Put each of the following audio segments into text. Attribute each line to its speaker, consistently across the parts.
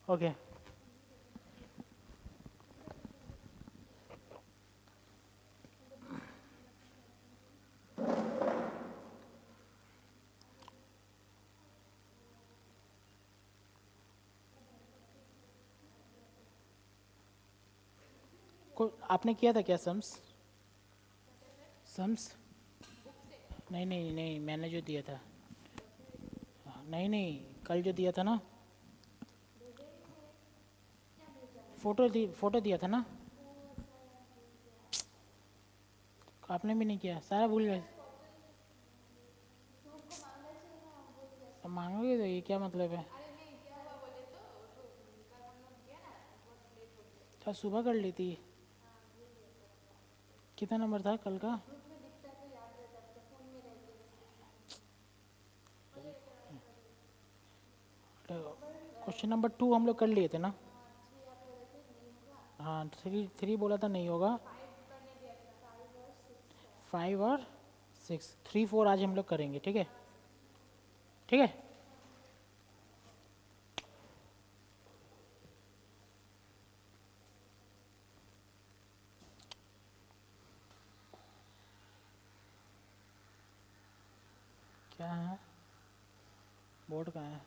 Speaker 1: Okay. को आपने किया था क्या सम्स? सम्स? नहीं नहीं नहीं, मैंने जो दिया था। नहीं नहीं, कल जो दिया था ना, फोटो दिया था ना। आपने भी नहीं किया, सारा भूल गए। अब मांगोगे तो ये क्या मतलब है? तो सुबह कर ली थी। कितना नंबर था कल का? क्वेश्चन नंबर 2 हम लोग कर लिए थे ना। हाँ, थ्री थ्री बोला था नहीं होगा। 5 और 6, 3 4 आज हम लोग करेंगे, ठीक है? ठीक है। क्या है? बोर्ड कहाँ है?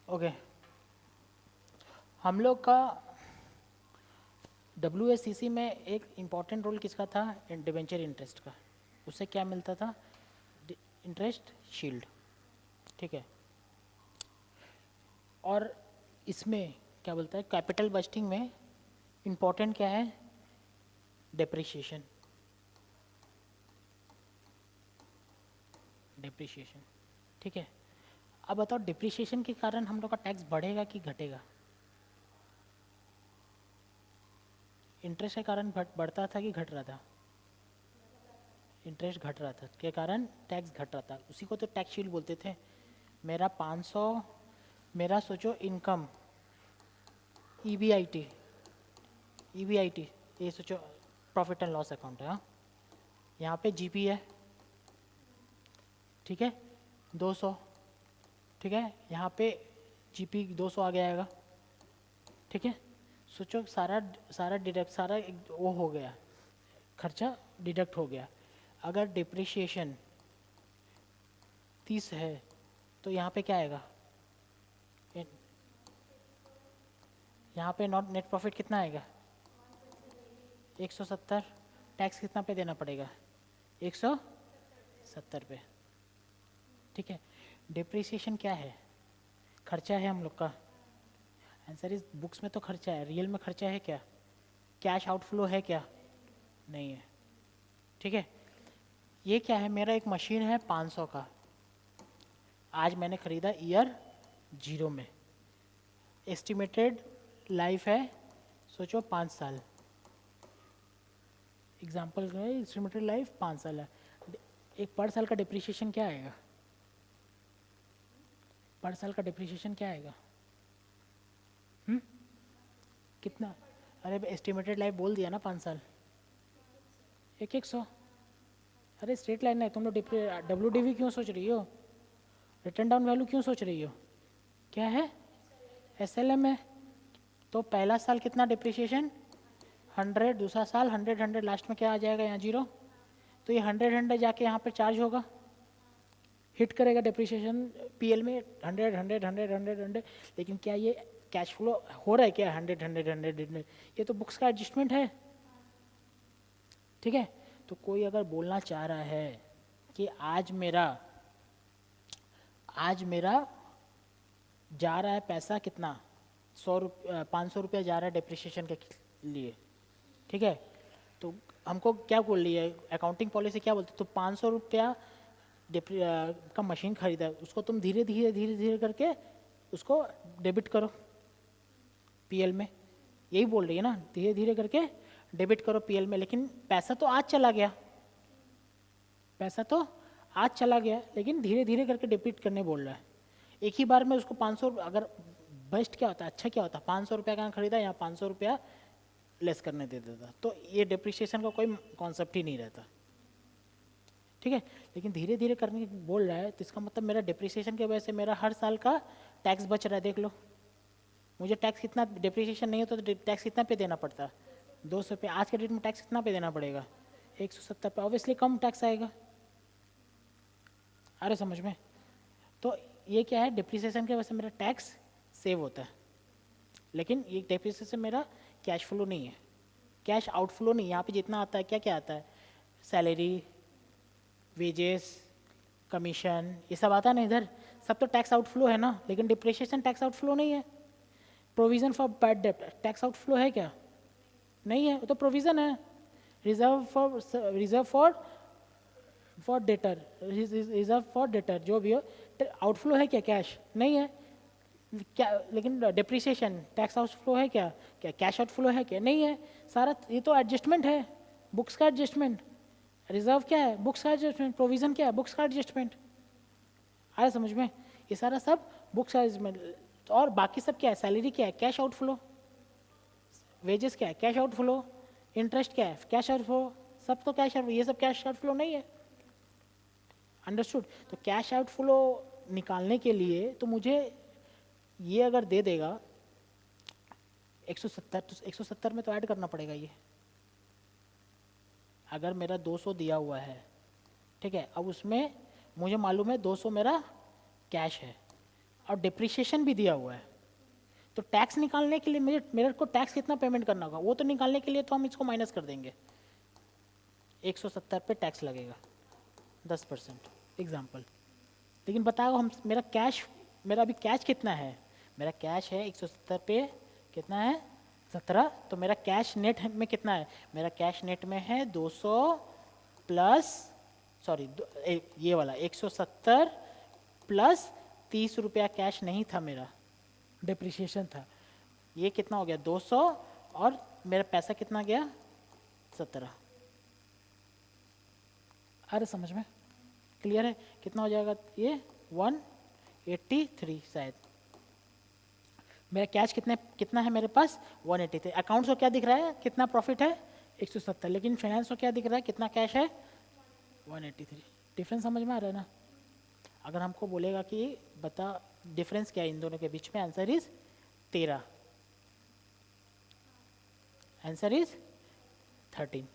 Speaker 1: ओके। हम लोग का WSCC में एक इम्पॉर्टेंट रोल किसका था? डिवेंचर इंटरेस्ट का। उससे क्या मिलता था? इंटरेस्ट शील्ड, ठीक है? और इसमें क्या बोलता है, कैपिटल बस्टिंग में इम्पॉर्टेंट क्या है? डेप्रिसिएशन। डेप्रिसिएशन, ठीक है? अब बताओ, डिप्रिसिएशन के कारण हम लोग का टैक्स बढ़ेगा कि घटेगा? इंटरेस्ट के कारण बढ़ता था कि घट रहा था? इंटरेस्ट घट रहा था के कारण टैक्स घट रहा था, उसी को तो टैक्स शील्ड बोलते थे। मेरा 500, मेरा सोचो इनकम, EBIT, EBIT, ये सोचो प्रॉफिट एंड लॉस अकाउंट है, हाँ? यहाँ पे GP है, ठीक है? 200, ठीक है? यहाँ पे GP 200 आ गया आएगा, ठीक है? सोचो सारा सारा डिडक्ट, सारा वो हो गया, खर्चा डिडक्ट हो गया। अगर डिप्रिशिएशन 30 है तो यहाँ पे क्या आएगा? यहाँ पे नॉट नेट प्रॉफिट कितना आएगा? 170। टैक्स कितना पे देना पड़ेगा? 170 पे, ठीक है? डिप्रिसिएशन क्या है? खर्चा है हम लोग का। आंसर इस बुक्स में तो खर्चा है, रियल में खर्चा है क्या? कैश आउटफ्लो है क्या? नहीं है, ठीक है? ये क्या है? मेरा एक मशीन है 500 का, आज मैंने खरीदा ईयर 0 में, एस्टिमेटेड लाइफ है सोचो 5 साल, एग्जाम्पल में एस्टिमेटेड लाइफ 5 साल है। एक पर साल का डिप्रिसिएशन क्या आएगा? पर साल का डिप्रिसिएशन क्या आएगा? कितना? अरे एस्टिमेटेड लाइफ बोल दिया ना, 5 साल, 100। अरे स्ट्रेट लाइन है, तुम लोग WDV क्यों सोच रही हो? रिटर्न डाउन वैल्यू क्यों सोच रही हो? क्या है? SLM है। तो पहला साल कितना डिप्रिसिएशन? 100, दूसरा साल 100 100, लास्ट में क्या आ जाएगा यहाँ? 0। तो ये 100 100 जाके यहाँ पर चार्ज होगा, हिट करेगा डिप्रिसिएशन PL में 100 100 100 100 100। लेकिन क्या ये कैश फ्लो हो रहा है क्या? 100 100 100? ये तो बुक्स का एडजस्टमेंट है, ठीक है? तो कोई अगर बोलना चाह रहा है कि आज मेरा जा रहा है पैसा कितना, 500 रुपया जा रहा है डिप्रिसिएशन के लिए, ठीक है? तो हमको क्या बोल रही है अकाउंटिंग पॉलिसी, क्या बोलती है? तो 500 रुपया का मशीन खरीदा है, उसको तुम धीरे धीरे धीरे धीरे करके उसको डेबिट करो, पीएल में, यही बोल रही है ना, धीरे धीरे करके डेबिट करो पीएल में। लेकिन पैसा तो आज चला गया, पैसा तो आज चला गया, लेकिन धीरे धीरे करके डेबिट करने बोल रहा है। एक ही बार में उसको 500, अगर बेस्ट क्या होता है, अच्छा क्या होता है, 500 रुपया का खरीदा, यहाँ 500 रुपया लेस करने दे देता, तो ये डिप्रिसिएशन का कोई कॉन्सेप्ट ही नहीं रहता, ठीक है। लेकिन धीरे धीरे करने बोल रहा है, तो इसका मतलब मेरा डिप्रिसिएशन की वजह से मेरा हर साल का टैक्स बच रहा है। देख लो, मुझे टैक्स कितना, डिप्रिसिएशन नहीं होता तो टैक्स कितना पे देना पड़ता, 200 पे। आज के डेट में टैक्स कितना पे देना पड़ेगा, 170 पे। ऑब्वियसली कम टैक्स आएगा, अरे समझ में। तो ये क्या है, डिप्रिसिएशन की वजह से मेरा टैक्स सेव होता है, लेकिन ये डिप्रिसिएशन मेरा कैश फ्लो नहीं है, कैश आउटफ्लो नहीं। यहाँ पे जितना आता है, क्या क्या आता है, सैलरी, वेजेस, कमीशन, ये सब आता है ना इधर, सब तो टैक्स आउटफ्लो है ना। लेकिन डिप्रिसिएशन टैक्स आउटफ्लो नहीं है। प्रोविजन फॉर बैड डेब्ट टैक्स आउटफ्लो है क्या, नहीं है, वो तो प्रोविजन है। Reserve for debtor, reserve for debtor, जो भी हो, आउटफ्लो है क्या, कैश नहीं है क्या। लेकिन डिप्रिसिएशन टैक्स आउटफ्लो है क्या, क्या कैश आउटफ्लो है क्या, नहीं है। सारा ये तो एडजस्टमेंट है, बुक्स का एडजस्टमेंट। रिजर्व क्या है, बुक्स का एडजस्टमेंट। प्रोविजन क्या है, बुक्स का एडजस्टमेंट। आ रहा समझ में, ये सारा सब बुक्स का एडजस्टमेंट। और बाकी सब क्या है, सैलरी क्या है, कैश आउटफ्लो। वेजेस क्या है, कैश आउटफ्लो। इंटरेस्ट क्या है, कैश आउटफ्लो। सब तो कैश आउटफ्लो, ये सब कैश आउटफ्लो नहीं है। अंडरस्टूड। तो कैश आउटफ्लो निकालने के लिए तो मुझे ये अगर दे देगा 170, तो 170 में तो ऐड करना पड़ेगा ये। अगर मेरा 200 दिया हुआ है, ठीक है, अब उसमें मुझे मालूम है 200 मेरा कैश है और डिप्रिसिएशन भी दिया हुआ है, तो टैक्स निकालने के लिए मेरे को टैक्स कितना पेमेंट करना होगा, वो तो निकालने के लिए तो हम इसको माइनस कर देंगे। 170 पे टैक्स लगेगा 10% एग्जाम्पल। लेकिन बताओ हम, मेरा अभी कैश कितना है, मेरा कैश है 170 पे कितना है, 17। तो मेरा कैश नेट में कितना है, मेरा कैश नेट में है 200 प्लस, सॉरी ये वाला 170 प्लस 30 रुपया कैश नहीं था मेरा, डिप्रिसिएशन था। ये कितना हो गया 200, और मेरा पैसा कितना गया 17। अरे समझ में क्लियर है, कितना हो जाएगा ये 183 शायद। मेरा कैश कितना है मेरे पास 183। अकाउंट्स को क्या दिख रहा है, कितना प्रॉफिट है 170, लेकिन फाइनेंस को क्या दिख रहा है, कितना कैश है 183। डिफरेंस समझ में आ रहा है ना। अगर हमको बोलेगा कि बता डिफरेंस क्या है इन दोनों के बीच में, answer is 13, answer is 13।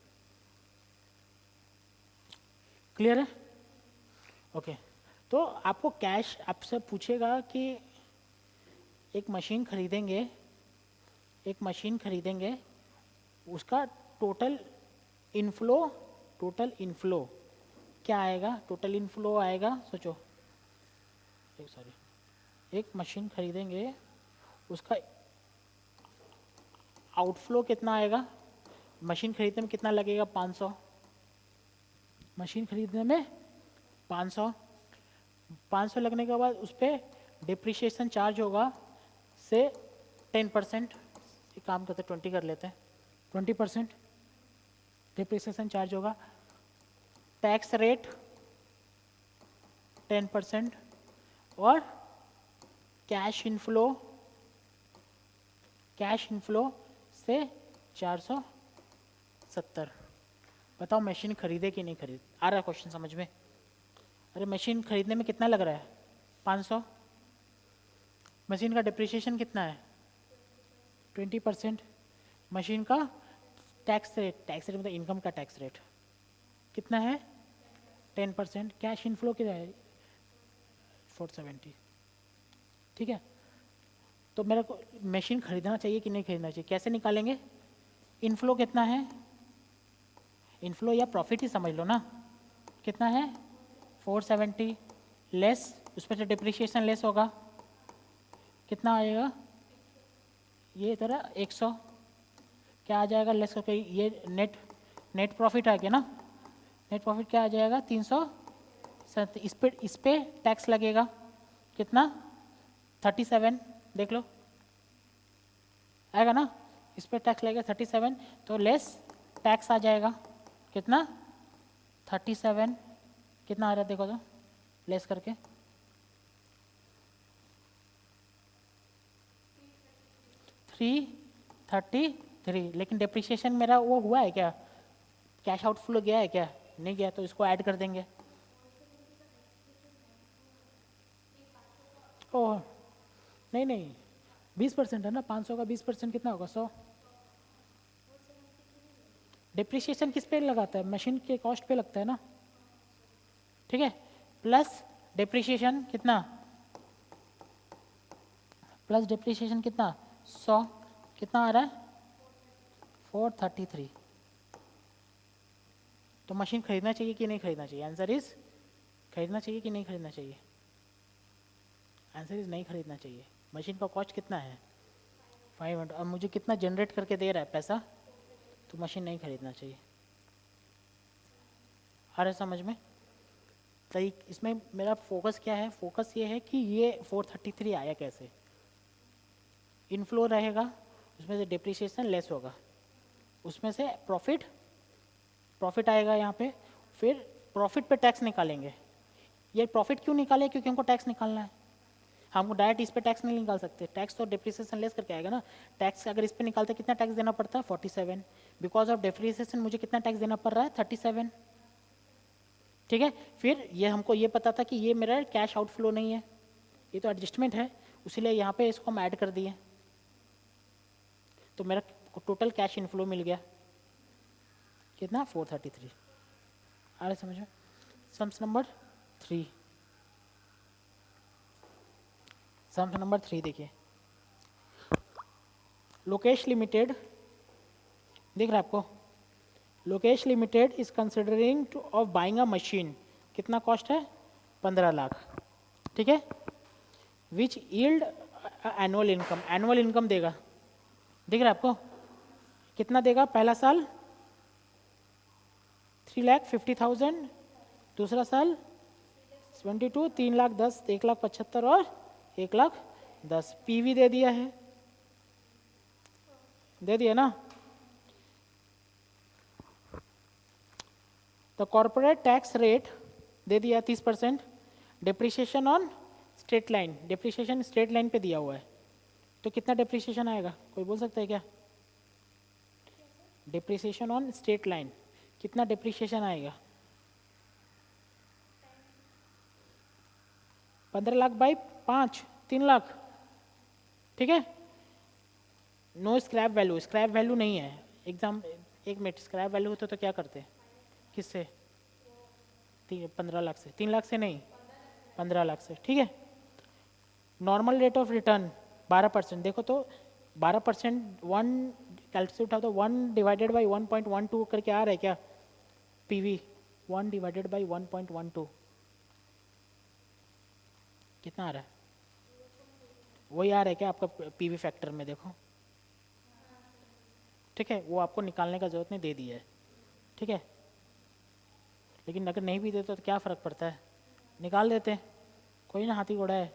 Speaker 1: Clear है, ओके। तो आपको कैश आपसे पूछेगा कि एक मशीन खरीदेंगे, उसका टोटल इनफ्लो क्या आएगा, टोटल इनफ्लो आएगा, सोचो, एक मशीन खरीदेंगे, उसका आउटफ्लो कितना आएगा। मशीन खरीदने में कितना लगेगा 500, मशीन खरीदने में 500 लगने के बाद उस पर डिप्रिशिएशन चार्ज होगा से 10%, काम करते 20 कर लेते हैं, 20% डिप्रिसिएशन चार्ज होगा। टैक्स रेट 10% और कैश इनफ्लो से 470। बताओ मशीन खरीदे कि नहीं खरीद, आ रहा है क्वेश्चन समझ में। अरे मशीन खरीदने में कितना लग रहा है 500, मशीन का डिप्रिसिएशन कितना है 20%, मशीन का टैक्स रेट मतलब इनकम का टैक्स रेट कितना है 10%, कैश इनफ्लो कितना है 470। ठीक है, तो मेरे को मशीन खरीदना चाहिए कि नहीं खरीदना चाहिए, कैसे निकालेंगे, इनफ्लो कितना है, इनफ्लो या प्रॉफिट ही समझ लो ना, कितना है 470 लेस, उस पर से डिप्रिशिएशन लेस होगा, कितना आएगा ये तरह 100, क्या आ जाएगा लेस करके, ये नेट प्रॉफिट आ गया ना, नेट प्रॉफिट क्या आ जाएगा 300। इस पे टैक्स लगेगा कितना 37, देख लो आएगा ना, इस पर टैक्स लगेगा 37, तो लेस टैक्स आ जाएगा कितना 37, कितना आ रहा है देखो तो लेस करके 333, लेकिन डिप्रिसिएशन मेरा वो हुआ है क्या, कैश आउटफ्लो गया है क्या, नहीं गया, तो इसको ऐड कर देंगे। ओह नहीं नहीं 20% है ना, 500 का 20% कितना होगा 100। डिप्रिसिएशन किस पे लगाता है, मशीन के कॉस्ट पे लगता है ना, ठीक है, प्लस डिप्रिसिएशन कितना, प्लस डिप्रिसिएशन कितना 100, कितना आ रहा है 433। तो मशीन खरीदना चाहिए कि नहीं खरीदना चाहिए, आंसर इज खरीदना चाहिए कि नहीं खरीदना चाहिए, आंसर इज नहीं खरीदना चाहिए। मशीन का कॉस्ट कितना है 500, और मुझे कितना जनरेट करके दे रहा है पैसा, तो मशीन नहीं खरीदना चाहिए। आ रहा है समझ में, तो इसमें मेरा फोकस क्या है, फोकस ये है कि ये 433 आया कैसे, इनफ्लो रहेगा, उसमें से डिप्रिसिएशन लेस होगा, उसमें से प्रॉफिट आएगा यहाँ पे, फिर प्रॉफिट पे टैक्स निकालेंगे। ये प्रॉफिट क्यों निकाले, क्योंकि हमको टैक्स निकालना है, हमको डायरेक्ट इस पे टैक्स नहीं निकाल सकते, टैक्स तो डिप्रिसिएशन लेस करके आएगा ना। टैक्स अगर इस पे निकालते कितना टैक्स देना पड़ता है 47, बिकॉज ऑफ डिप्रिसिएशन मुझे कितना टैक्स देना पड़ रहा है 37, ठीक है। फिर ये हमको ये पता था कि ये मेरा कैश आउटफ्लो नहीं है, ये तो एडजस्टमेंट है, इसीलिए यहाँ पे इसको हम ऐड कर दिए, तो मेरा टोटल कैश इनफ्लो मिल गया कितना 433। आ रहे समझ में, सम्स नंबर 3, सम्स नंबर 3 देखिए, लोकेश लिमिटेड, दिख रहा है आपको, Lokesh limited is considering two of buying a machine, कितना कॉस्ट है 15 लाख, ठीक है, विच यील्ड एनुअल इनकम देगा, दिख रहा है आपको, कितना देगा, पहला साल 3,50,000, दूसरा साल 22, 3,10,000, 1,75,000 और 1,10,000, पीवी दे दिया है, दे दिया ना। तो कॉर्पोरेट टैक्स रेट दे दिया 30%, depreciation on straight line, depreciation straight line पे दिया हुआ है, तो कितना डिप्रिसिएशन आएगा, कोई बोल सकता है क्या, डिप्रिसिएशन ऑन स्ट्रेट लाइन कितना डिप्रिसिएशन आएगा, 15 लाख बाई 5, 3 लाख, ठीक है। No scrap value, scrap value नहीं है, एग्जाम एक मिनट, स्क्रैप वैल्यू होता तो क्या करते, किससे 15 लाख से, 3 लाख से नहीं 15 लाख से, ठीक है। नॉर्मल रेट ऑफ रिटर्न 12%, देखो तो 12%, 1 कैलकुलेट उठाओ तो 1 डिवाइडेड बाई 1.12 करके आ रहा है क्या, पीवी 1 डिवाइडेड बाई 1.12 कितना आ रहा है, वही आ रहा है क्या आपका पीवी फैक्टर में, देखो ठीक है, वो आपको निकालने का जरूरत नहीं, दे दिया है, ठीक है। लेकिन अगर नहीं भी देते तो क्या फ़र्क पड़ता है, निकाल देते हैं, कोई ना हाथी घोड़ा है,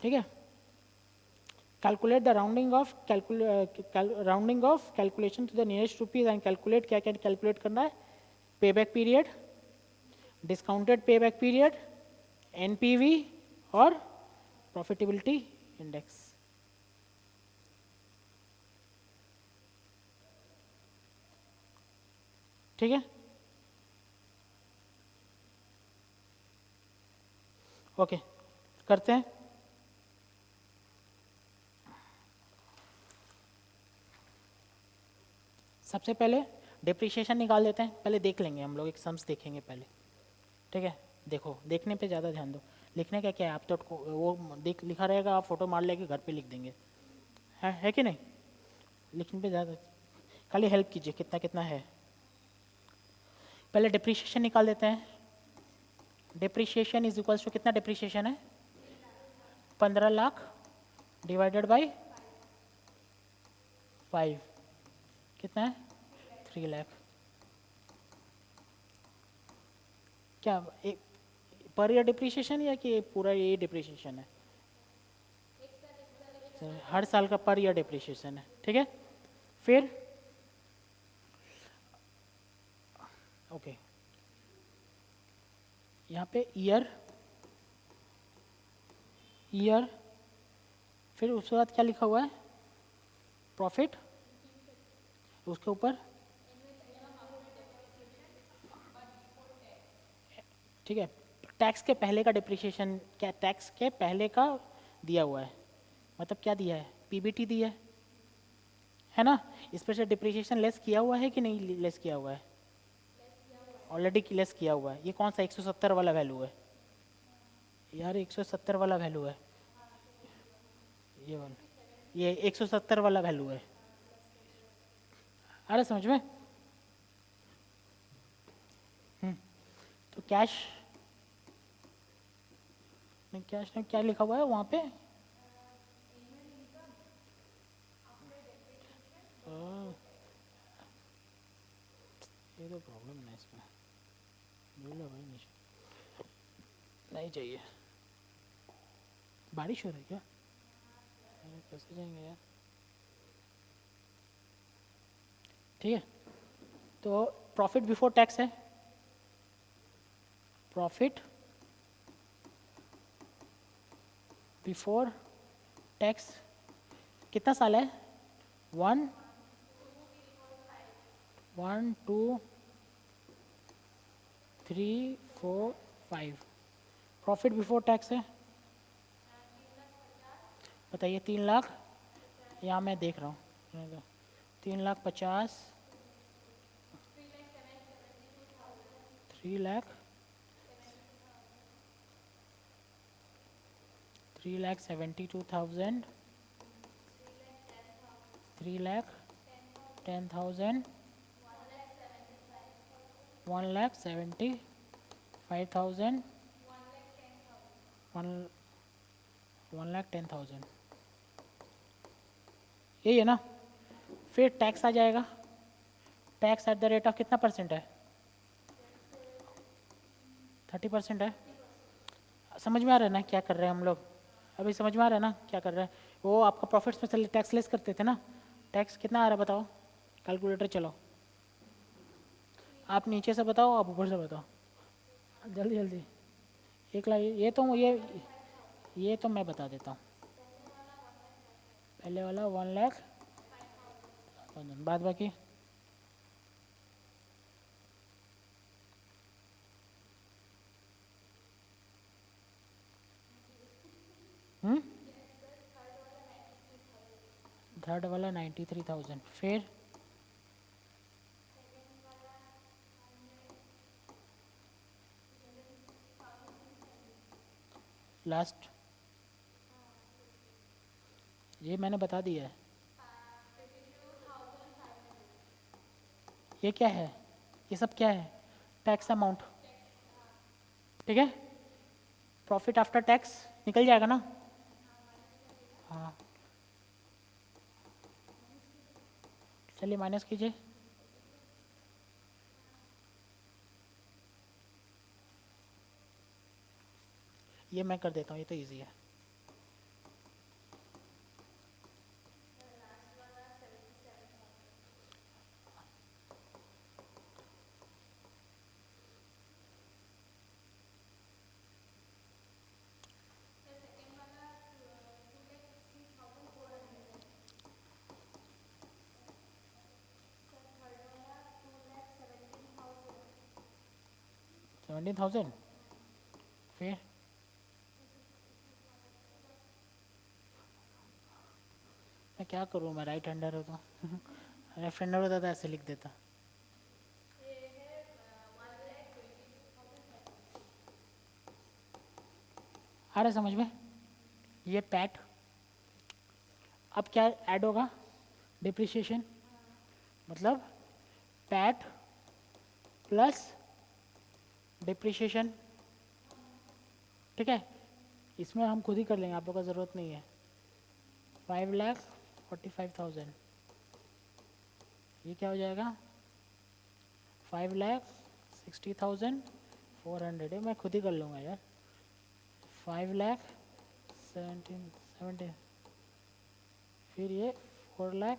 Speaker 1: ठीक है। Calculate the rounding off calculation to the nearest rupees and calculate, क्या क्या कैलकुलेट करना है, pay back period, discounted pay back period, NPV और प्रॉफिटेबिलिटी इंडेक्स, ठीक है। ओके करते हैं, सबसे पहले डिप्रिशिएशन निकाल देते हैं, पहले देख लेंगे हम लोग, एक सम्स देखेंगे पहले, ठीक है। देखो देखने पे ज़्यादा ध्यान दो, लिखने का क्या है, आप तो वो देख लिखा रहेगा, आप फोटो मार लेके घर पे लिख देंगे, है कि नहीं, लिखने पे ज़्यादा, खाली हेल्प कीजिए कितना कितना है। पहले डिप्रिशिएशन निकाल देते हैं, डिप्रिशिएशन इज इक्वल्स टू कितना डिप्रिशिएशन है 15 लाख डिवाइडेड बाई 5, कितना है 3 लाख, क्या एक पर ईयर डिप्रिशिएशन या कि पूरा ये डिप्रिशिएशन है, हर साल का पर ईयर डिप्रिशिएशन है, ठीक है। फिर ओके, यहाँ पे ईयर ईयर, फिर उसके बाद क्या लिखा हुआ है, प्रॉफिट, उसके ऊपर, ठीक है। टैक्स के पहले का डिप्रिशिएशन क्या, टैक्स के पहले का दिया हुआ है, मतलब क्या दिया है, पीबीटी दिया है ना। इस पर से डिप्रिशिएशन लेस किया हुआ है कि नहीं लेस किया हुआ है, ऑलरेडी लेस किया हुआ है। ये कौन सा 170 वाला वैल्यू है यार, 170 वाला वैल्यू है ये वाला, ये 170 वाला वैल्यू है। अरे समझ में, तो कैश नहीं, कैश में क्या लिखा हुआ है वहाँ पे, ओह, ये तो प्रॉब्लम है इसमें, बोलो भाई नीचे नहीं चाहिए। बारिश हो रही है क्या, अरे कैसे जाएंगे यार, ठीक है। तो प्रॉफिट बिफोर टैक्स है, प्रॉफिट बिफोर टैक्स कितना साल है, 1 1 2 3 4 5, प्रॉफिट बिफोर टैक्स है, बताइए 3 लाख, यहाँ मैं देख रहा हूँ 3,50,000, 3 लाख 3,72,000, 3,10,000, 1,75,000, 1,10,000, यही है ना। फिर टैक्स आ जाएगा, tax at the rate of कितना परसेंट है, 30% है। समझ में आ रहा है ना क्या कर रहे हैं हम लोग, अभी समझ में आ रहा है ना क्या कर रहे हैं। वो आपका प्रॉफिट्स में चले टैक्स लेस करते थे ना, टैक्स कितना आ रहा है बताओ, कैलकुलेटर चलो, आप नीचे से बताओ, आप ऊपर से बताओ, जल्दी जल्दी। 1 लाख, ये तो मैं बता देता हूँ, पहले वाला 1 लाख, बाद बाकी थर्ड वाला 93,000, फिर लास्ट, ये मैंने बता दिया है। ये क्या है, ये सब क्या है, टैक्स अमाउंट, ठीक है। प्रॉफिट आफ्टर टैक्स निकल जाएगा ना, हाँ चलिए माइनस कीजिए, ये मैं कर देता हूँ, ये तो इजी है। $17,000, फिर मैं क्या करूँ, मैं राइट हैंडर हूँ तो लेफ्ट हैंडर होता तो ऐसे लिख देता। आ रहा समझ में, ये पैट, अब क्या ऐड होगा, डिप्रिशिएशन, मतलब पैट प्लस डिप्रिशिएशन, ठीक है। इसमें हम खुद ही कर लेंगे, आप लोग का ज़रूरत नहीं है। 5,45,000, ये क्या हो जाएगा, 5,60,400, मैं खुद ही कर लूँगा यार, 5,17,70, फिर ये 4 लाख,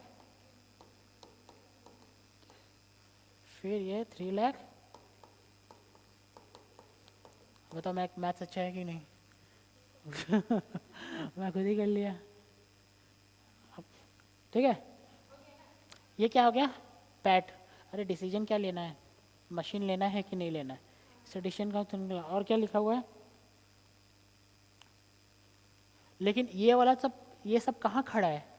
Speaker 1: फिर ये 3 लाख। बताओ मैथ्स अच्छा है कि नहीं? मैं खुद ही कर लिया। ठीक है, ये क्या हो गया? पैट। अरे डिसीजन क्या लेना है, मशीन लेना है कि नहीं लेना है, इस एडिशन का तो निकला। और क्या लिखा हुआ है? लेकिन ये वाला सब, ये सब कहाँ खड़ा है?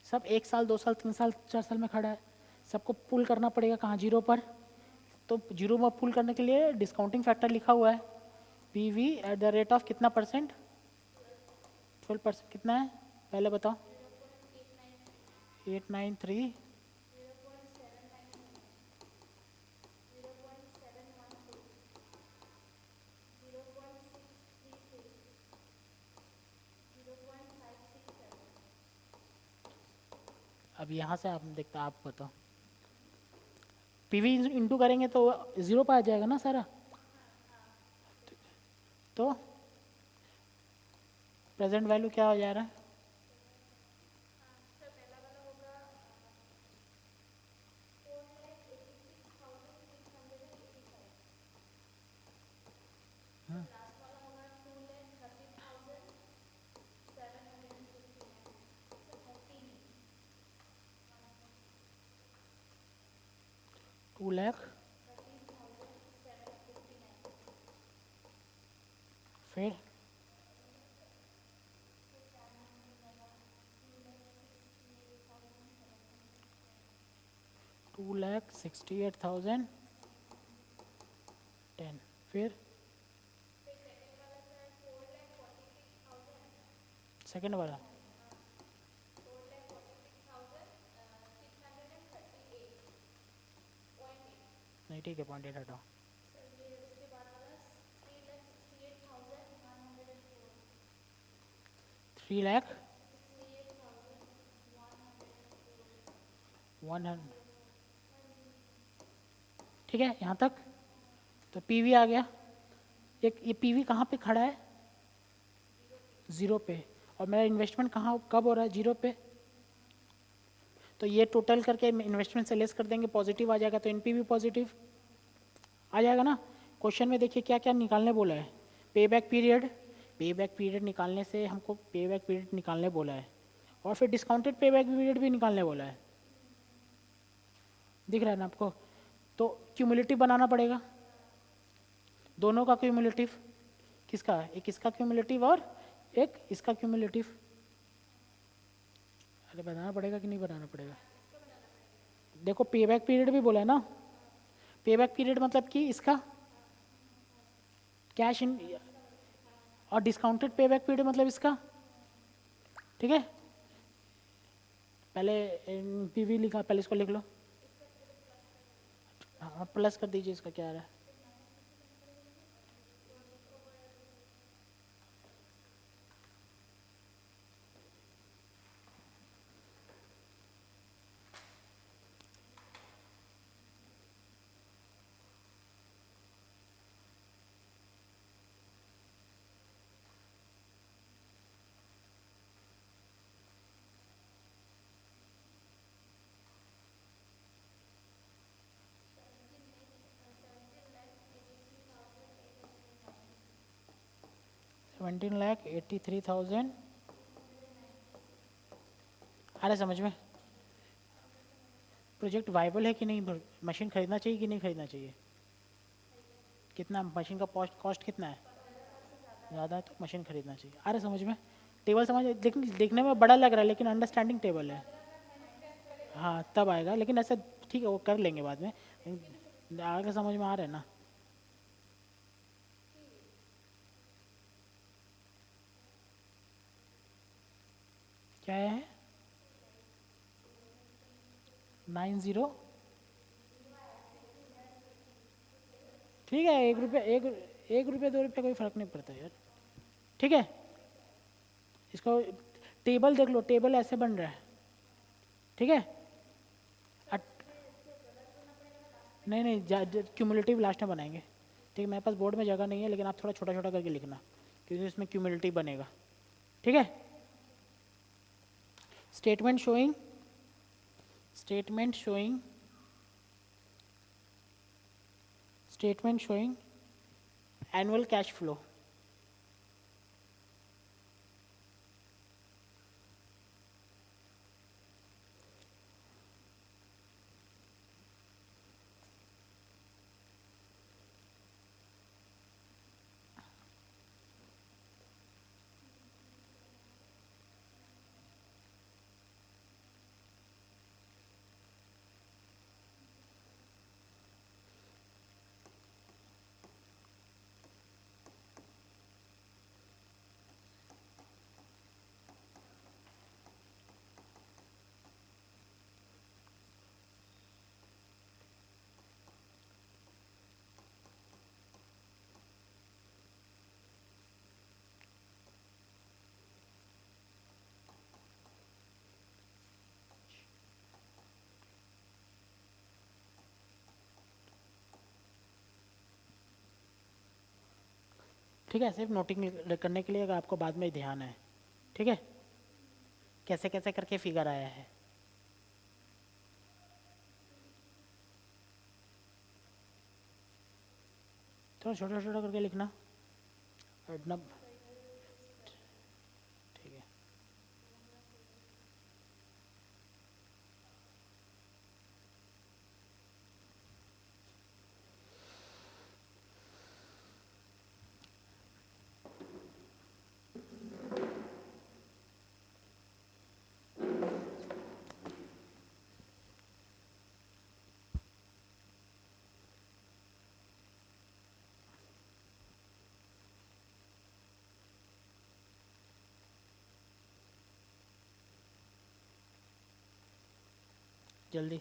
Speaker 1: सब 1 साल 2 साल 3 साल 4 साल में खड़ा है। सबको पुल करना पड़ेगा कहाँ? जीरो पर। तो जीरो में पुल करने के लिए डिस्काउंटिंग फैक्टर लिखा हुआ है, PV at the rate of कितना परसेंट? 12%। कितना है पहले बताओ? 893। अब यहाँ से आप देखता, आप बताओ। पीवी इंटू करेंगे तो जीरो पर आ जाएगा ना सारा। तो प्रेजेंट वैल्यू क्या हो जा रहा है? हाँ। 2 लाख, फिर 2,68,010, फिर सेकंड वाला। नहीं ठीक है, 0.8 हटाओ। 3 लाख 100। ठीक है यहाँ तक। तो पीवी आ गया। एक ये पीवी कहाँ पे खड़ा है? जीरो पे। और मेरा इन्वेस्टमेंट कहाँ कब हो रहा है? जीरो पे। तो ये टोटल करके इन्वेस्टमेंट से लेस कर देंगे, पॉजिटिव आ जाएगा, तो एनपीवी पॉजिटिव आ जाएगा ना। क्वेश्चन में देखिए क्या क्या निकालने बोला है। Pay back period, pay back period निकालने से हमको पे बैक पीरियड निकालने बोला है, और फिर डिस्काउंटेड पे बैक पीरियड भी निकालने बोला है। दिख रहा है ना आपको? तो क्यूमुलेटिव बनाना पड़ेगा, दोनों का क्यूमुलेटिव। किसका? एक इसका क्यूमुलेटिव और एक इसका क्यूमुलेटिव। अरे बनाना पड़ेगा कि नहीं बनाना पड़ेगा? देखो पे बैक पीरियड भी बोला है ना, पे बैक पीरियड मतलब कि इसका कैश इन, और डिस्काउंटेड पे बैक पीरियड मतलब इसका। ठीक है, पहले पीवी लिखा, पहले इसको लिख लो। हाँ प्लस कर दीजिए, इसका क्या आ रहा है? $17,83,000। आ रहा है समझ में? प्रोजेक्ट वाइबल है कि नहीं, मशीन खरीदना चाहिए कि नहीं खरीदना चाहिए? कितना मशीन का कॉस्ट कॉस्ट कितना है? ज़्यादा है तो मशीन खरीदना चाहिए। आ रहा है समझ में? टेबल समझ, लेकिन देखने में बड़ा लग रहा है, लेकिन अंडरस्टैंडिंग टेबल है। हाँ तब आएगा, लेकिन ऐसा ठीक है, वो कर लेंगे बाद में, लेकिन आगे समझ में आ रहा है ना? क्या है? 90। ठीक है, 1 रुपये, 1 रुपये 2 रुपये कोई फ़र्क नहीं पड़ता यार। ठीक है, इसको टेबल देख लो, टेबल ऐसे बन रहा है। ठीक है, अट- नहीं नहीं, क्यूमुलेटिव लास्ट में बनाएंगे। ठीक है, मेरे पास बोर्ड में जगह नहीं है, लेकिन आप थोड़ा छोटा छोटा करके लिखना, क्योंकि इसमें क्यूमुलेटिव बनेगा। ठीक है, statement showing statement showing statement showing annual cash flow. ठीक है, सिर्फ नोटिंग करने के लिए, अगर आपको बाद में ध्यान है। ठीक है, कैसे कैसे करके फिगर आया है। थोड़ा छोटा छोटा करके लिखना। अर्नब, ठीक है। जल्दी।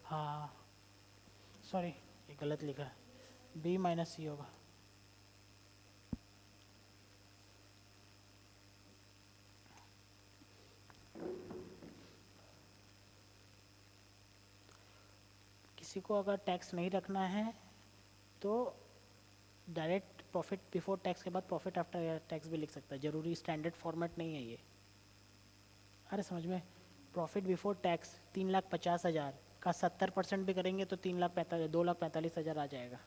Speaker 1: हाँ सॉरी, ये गलत लिखा है, बी माइनस सी होगा। किसी को अगर टैक्स नहीं रखना है तो डायरेक्ट प्रॉफिट बिफोर टैक्स के बाद प्रॉफिट आफ्टर टैक्स भी लिख सकता है, जरूरी स्टैंडर्ड फॉर्मेट नहीं है ये। अरे समझ में, प्रॉफिट बिफोर टैक्स 3,50,000 का 70% भी करेंगे तो 2,45,000 आ जाएगा।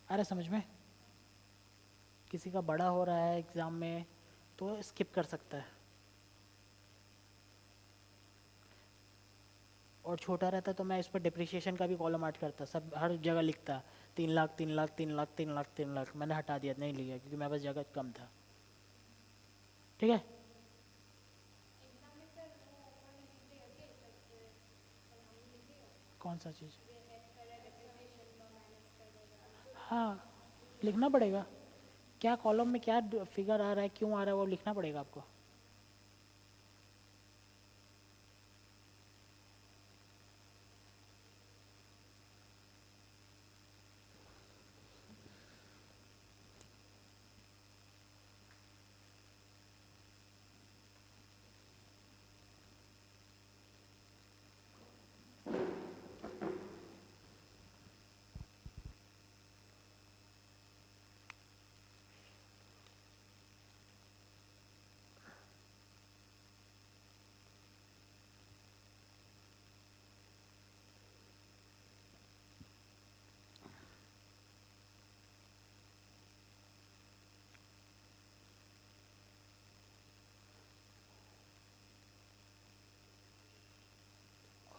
Speaker 1: अरे समझ में, किसी का बड़ा हो रहा है एग्ज़ाम में तो स्किप कर सकता है, और छोटा रहता तो मैं इस पर डिप्रिशिएशन का भी कॉलम ऐड करता, सब हर जगह लिखता 3,00,000 3,00,000 3,00,000 3,00,000 3,00,000। मैंने हटा दिया, नहीं लिया क्योंकि मेरे पास जगह कम था। ठीक है, कौन सा चीज़? हाँ, लिखना पड़ेगा, क्या कॉलम में क्या फिगर आ रहा है, क्यों आ रहा है, वो लिखना पड़ेगा आपको।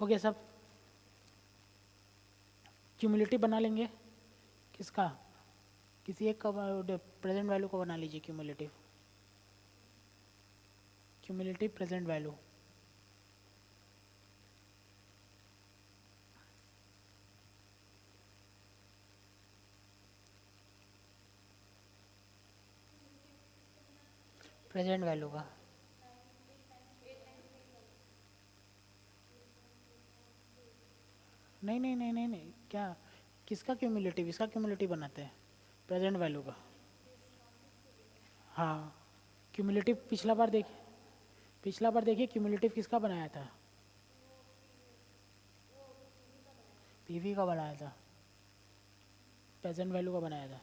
Speaker 1: हो गया सब, क्यूमुलेटिव बना लेंगे। किसका? किसी एक का प्रेजेंट वैल्यू को बना लीजिए cumulative, cumulative present value. Present value का नहीं नहीं नहीं नहीं नहीं, क्या किसका क्यूमुलेटिव? इसका क्यूमुलेटिव बनाते हैं प्रेजेंट वैल्यू का। हाँ, क्यूमुलेटिव पिछला बार देखिए क्यूमुलेटिव किसका बनाया था। पीवी का बनाया था, प्रेजेंट वैल्यू का बनाया था।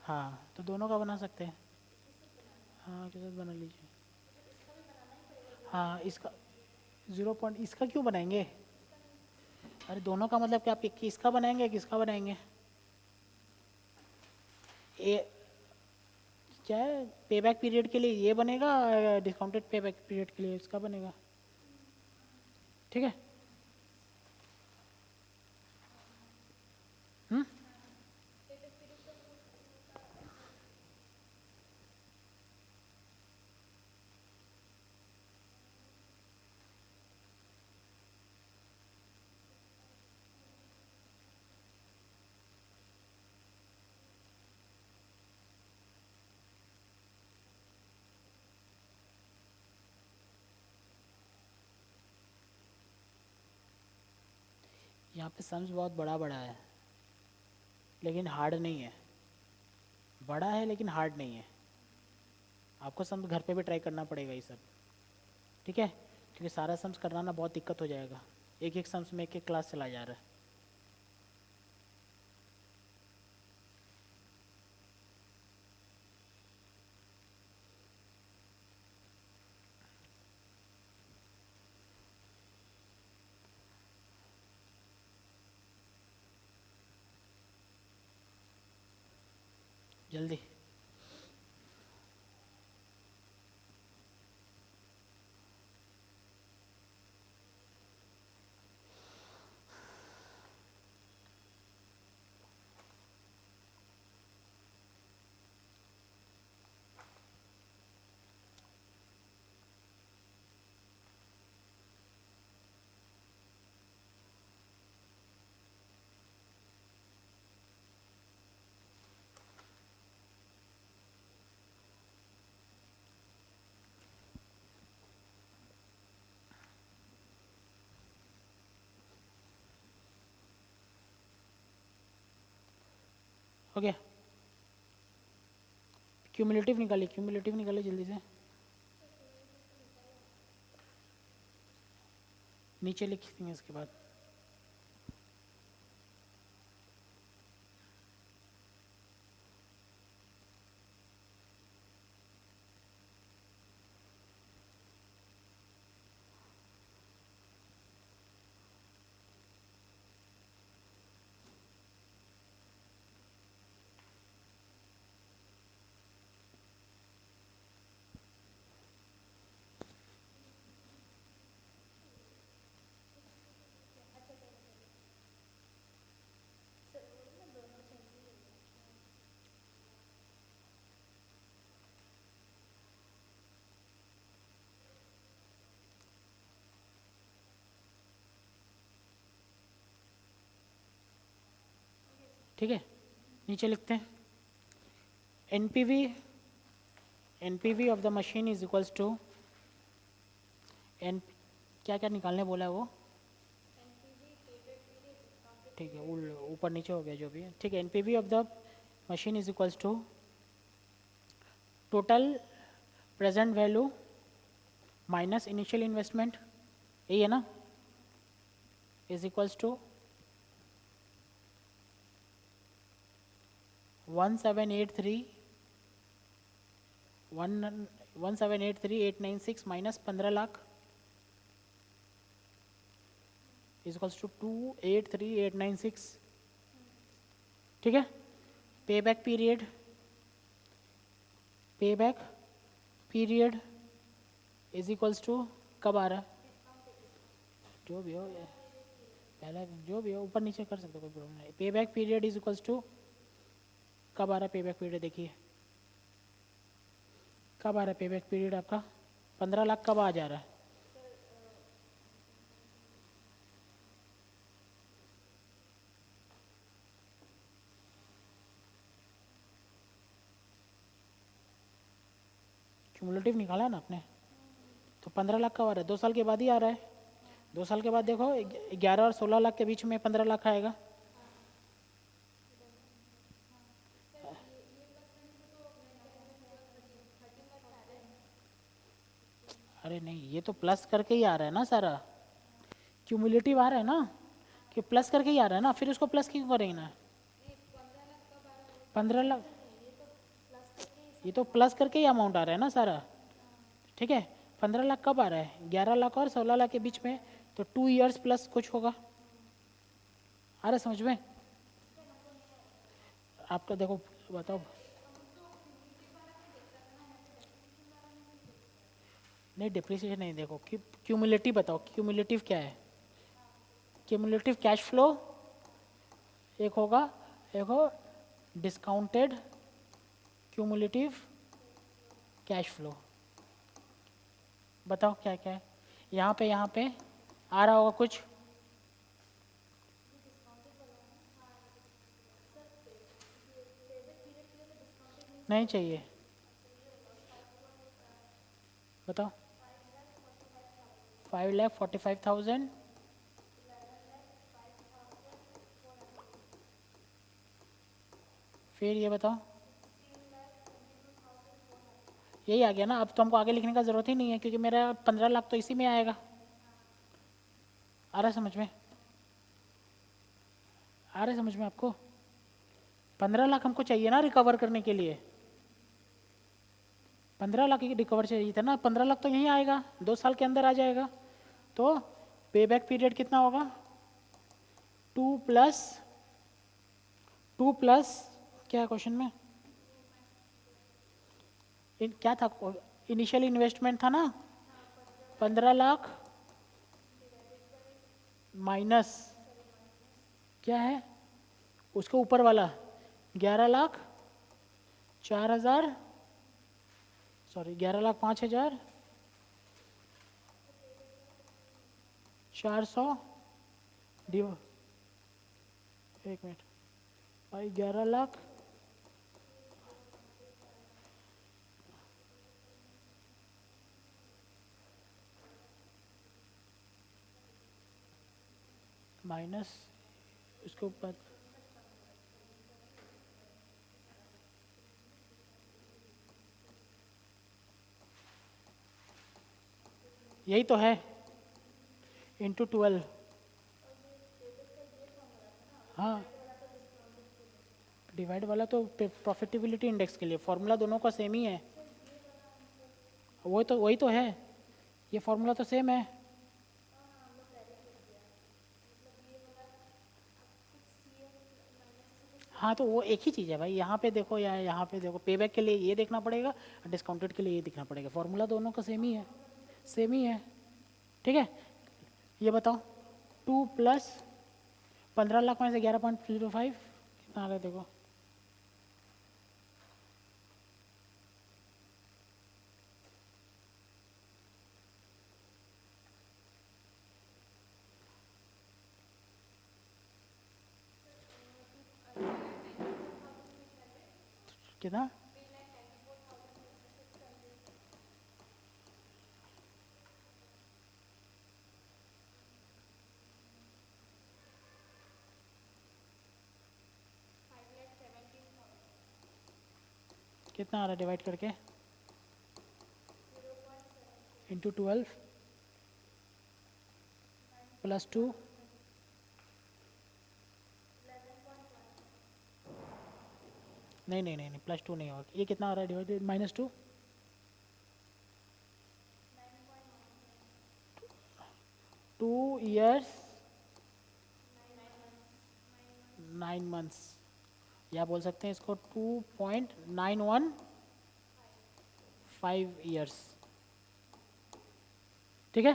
Speaker 1: हाँ तो दोनों का बना सकते हैं। हाँ के साथ बना लीजिए। हाँ इसका 0 पॉइंट, इसका क्यों बनाएंगे? अरे दोनों का मतलब क्या, आप किसका बनाएंगे किसका बनाएंगे? ए क्या है, पे बैक पीरियड के लिए ये बनेगा, डिस्काउंटेड पे बैक पीरियड के लिए इसका बनेगा। ठीक है। हम्म। यहाँ पे सम्स बहुत बड़ा बड़ा है, लेकिन हार्ड नहीं है। बड़ा है लेकिन हार्ड नहीं है। आपको सम्स घर पे भी ट्राई करना पड़ेगा ये सब। ठीक है, क्योंकि सारा सम्स कराना बहुत दिक्कत हो जाएगा। एक एक सम्स में एक एक क्लास चला जा रहा है। जल्दी। हो गया। क्यूमुलेटिव निकालिए जल्दी से। नीचे लिख देंगे इसके बाद। ठीक है, नीचे लिखते हैं NPV. NPV of the machine is equals to N, क्या क्या निकालने बोला है वो? ठीक है, ऊपर नीचे हो गया जो भी है। ठीक है, NPV of the machine is equals to total present value minus initial investment, यही है ना? Is equals to 1783,896 minus 15 lakh is equals to 283,896। ठीक है। Pay back period, pay back period is equals to कब आ रहा है? जो भी हो, पहला जो भी हो ऊपर नीचे कर सकते हो, कोई प्रॉब्लम नहीं। Pay back period is equals to कब आ रहा है? पे बैक पीरियड देखिए कब आ रहा है पे बैक पीरियड आपका? 15 लाख कब आ जा रहा है? क्यूमुलेटिव निकाला है ना आपने, तो 15 लाख कब आ रहा है? 2 साल के बाद ही आ रहा है। 2 साल के बाद देखो 11 और 16 लाख के बीच में 15 लाख आएगा। अरे नहीं, ये तो प्लस करके ही आ रहा है ना सारा, क्यूमुलेटिव आ रहा है ना, कि प्लस करके ही आ रहा है ना, फिर उसको प्लस क्यों करेंगे ना। 15 लाख, ये तो प्लस करके ही अमाउंट आ रहा है ना सारा। ठीक है, 15 लाख कब आ रहा है, 11 लाख और 16 लाख के बीच में, तो 2 इयर्स प्लस कुछ होगा। आ रहा है समझ में आपका, देखो बताओ। नहीं डिप्रिसिएशन नहीं, देखो क्यूमुलेटिव बताओ, क्यूमुलेटिव क्या है। क्यूमुलेटिव कैश फ्लो एक होगा, एक हो डिस्काउंटेड क्यूमुलेटिव कैश फ्लो। बताओ क्या क्या है। यहाँ पे आ रहा होगा कुछ। नहीं चाहिए, बताओ। 5,45,000, फिर ये बताओ। यही आ गया ना, अब तो हमको आगे लिखने का ज़रूरत ही नहीं है, क्योंकि मेरा 15 लाख तो इसी में आएगा। आ रहा है समझ में, आ रहा है समझ में आपको। 15 लाख हमको चाहिए ना रिकवर करने के लिए, 15 लाख की रिकवर चाहिए था ना, 15 लाख तो यहीं आएगा, 2 साल के अंदर आ जाएगा। तो पे बैक पीरियड कितना होगा, 2 प्लस 2 प्लस, क्या है क्वेश्चन में, क्या था, इनिशियल इन्वेस्टमेंट था ना 15 लाख, माइनस क्या है उसके ऊपर वाला 11,04,000, सॉरी 11,05,400 डिव, एक मिनट भाई, 11 लाख माइनस उसके ऊपर, यही तो है, इंटू 12। हाँ, डिवाइड वाला तो प्रॉफिटेबिलिटी इंडेक्स के लिए, फॉर्मूला दोनों का सेम ही है। वही तो है, ये फॉर्मूला तो सेम है। हाँ तो वो एक ही चीज़ है भाई, यहाँ पे देखो या यहाँ पे देखो, पे बैक के लिए ये देखना पड़ेगा, डिस्काउंटेड के लिए ये देखना पड़ेगा, फॉर्मूला दोनों का सेम ही है, सेम ही है। ठीक है, ये बताओ, 2 प्लस 15 लाख में से 11.05 कितना आ रहा है देखो। कितना, कितना आ रहा है डिवाइड करके, इंटू 12 +2, नहीं +2 नहीं होगा, ये कितना आ रहा है डिवाइडेड, -2, 2 इयर्स 9 मंथ्स, या बोल सकते हैं इसको 2.915 ईयर्स। ठीक है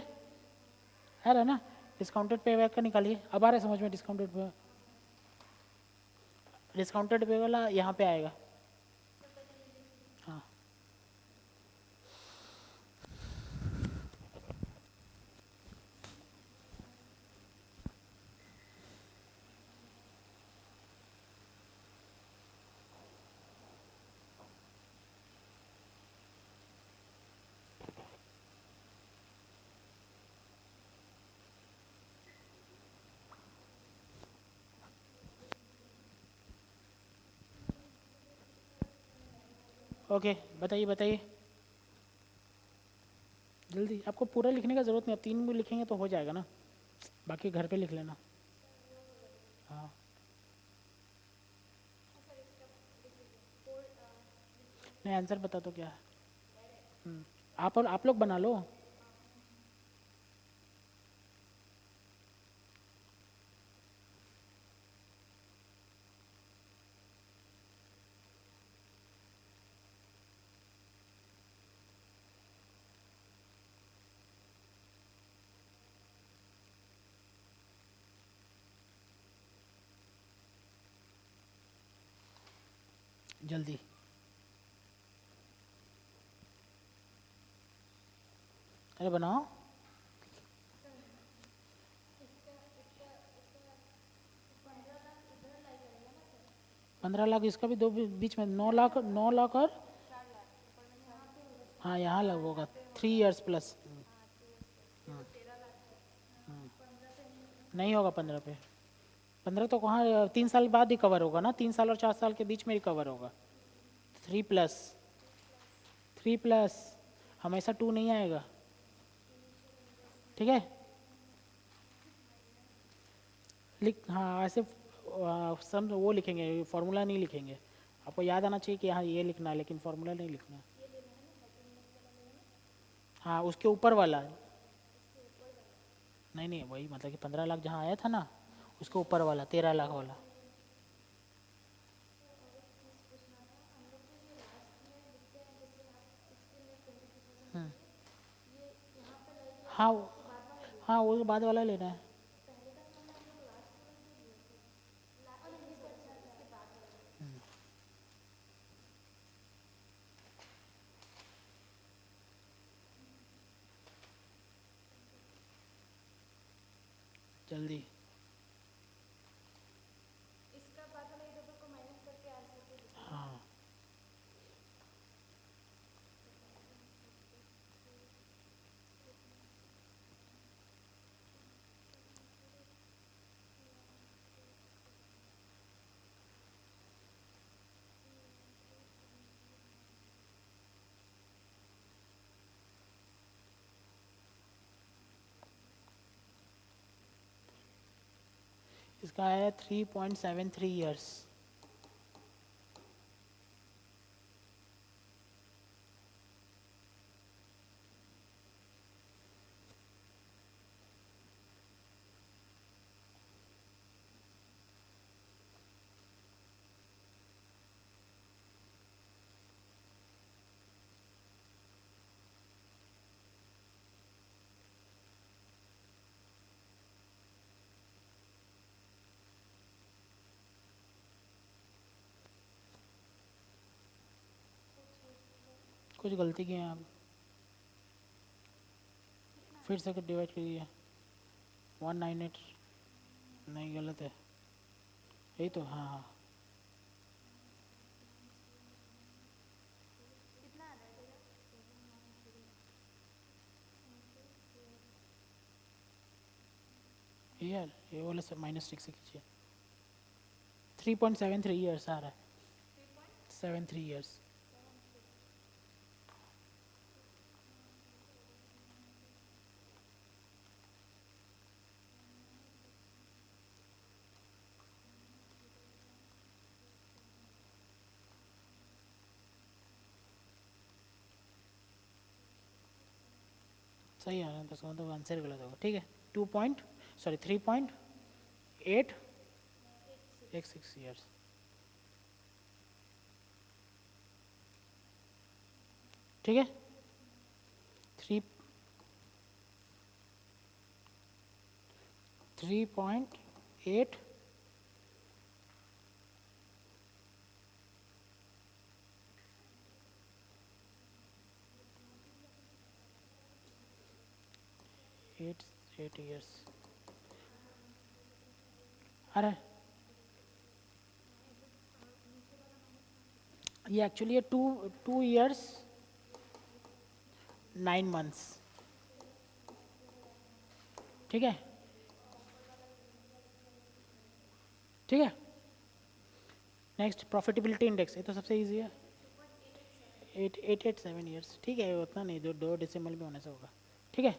Speaker 1: रहा ना। डिस्काउंटेड पे बैक का निकालिए, अब आ रहा है समझ में, डिस्काउंटेड पे, डिस्काउंटेड पे वाला यहाँ पे आएगा। हाँ, ओके, बताइए बताइए। जल्दी, आपको पूरा लिखने का ज़रूरत नहीं, आप 3 भी लिखेंगे तो हो जाएगा ना, बाकी घर पे लिख लेना। हाँ नहीं, आंसर बता दो क्या है। आप लोग बना लो। जल्दी, अरे बनाओ। 15 लाख, इसका भी दो बीच में 9 लाख, 9 लाख और हाँ यहाँ लग होगा 3 इयर्स प्लस। नहीं होगा 15 पे, 15 तो कहाँ, 3 साल बाद ही कवर होगा ना, 3 साल और 4 साल के बीच में ही कवर होगा। 3+, 3+, हमेशा 2 नहीं आएगा, ठीक है। लिख, हाँ ऐसे सम वो लिखेंगे, फार्मूला नहीं लिखेंगे। आपको याद आना चाहिए कि हाँ ये लिखना है, लेकिन फार्मूला नहीं लिखना। हाँ उसके ऊपर वाला, नहीं नहीं वही मतलब कि 15 लाख जहाँ आया था ना, उसके ऊपर वाला 13 लाख वाला। हाँ हाँ वो बाद वाला लेना है। जल्दी, हाँ इसका है 3.73 ईयर्स। कुछ गलती की है आप, फिर से डिवाइड करिए 198, नहीं गलत है, यही तो, हाँ हाँ यार ये वाला सब -6 से कीजिए। 3.73 ईयर्स आ रहा है, 73 ईयर्स। सही है ना, तो मतलब आंसर गलत होगा, ठीक है। 3.86 ईयर्स, ठीक है। 3.8, एट 8 ईयर्स। अरे ये एक्चुअली है 2 2 ईयर्स 9 मंथ्स, ठीक है, ठीक है। नेक्स्ट प्रॉफिटेबिलिटी इंडेक्स, ये तो सबसे इजी है। 887 ईयर्स, ठीक है, उतना नहीं, 2 डेसिमल में होने से होगा, ठीक है।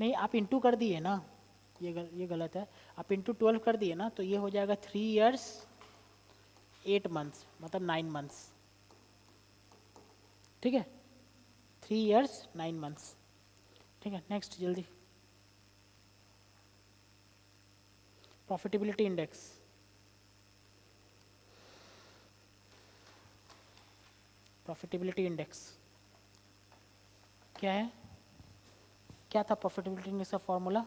Speaker 1: नहीं, आप इंटू कर दिए ना, ये गलत है, आप इंटू 12 कर दिए ना, तो ये हो जाएगा 3 ईयर्स 8 मंथ्स, मतलब 9 मंथ्स, ठीक है, 3 ईयर्स 9 मंथ्स, ठीक है। नेक्स्ट जल्दी, प्रॉफिटेबिलिटी इंडेक्स, प्रॉफिटेबिलिटी इंडेक्स क्या है, क्या था प्रॉफिटेबिलिटी इंडेक्स का फॉर्मूला?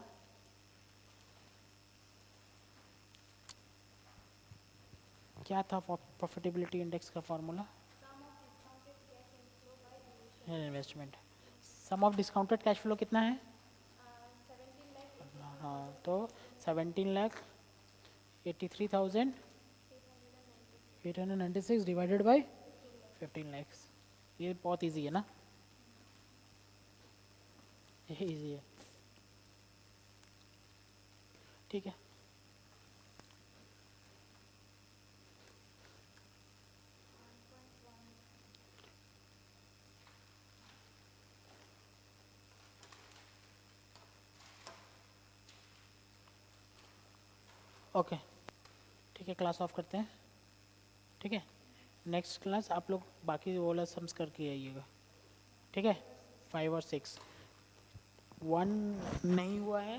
Speaker 1: क्या था प्रॉफिटेबिलिटी इंडेक्स का formula? Investment, sum of discounted cash flow कितना है? हाँ, तो 17,83,896 डिवाइडेड बाय 15 lakhs, ये बहुत इजी है ना, ये इजी है, ठीक है। ओके, ठीक है, क्लास ऑफ करते हैं, ठीक है। नेक्स्ट क्लास आप लोग बाकी वो वाला सम्स करके आइएगा, ठीक है। 5 और 6, 1 नहीं हुआ है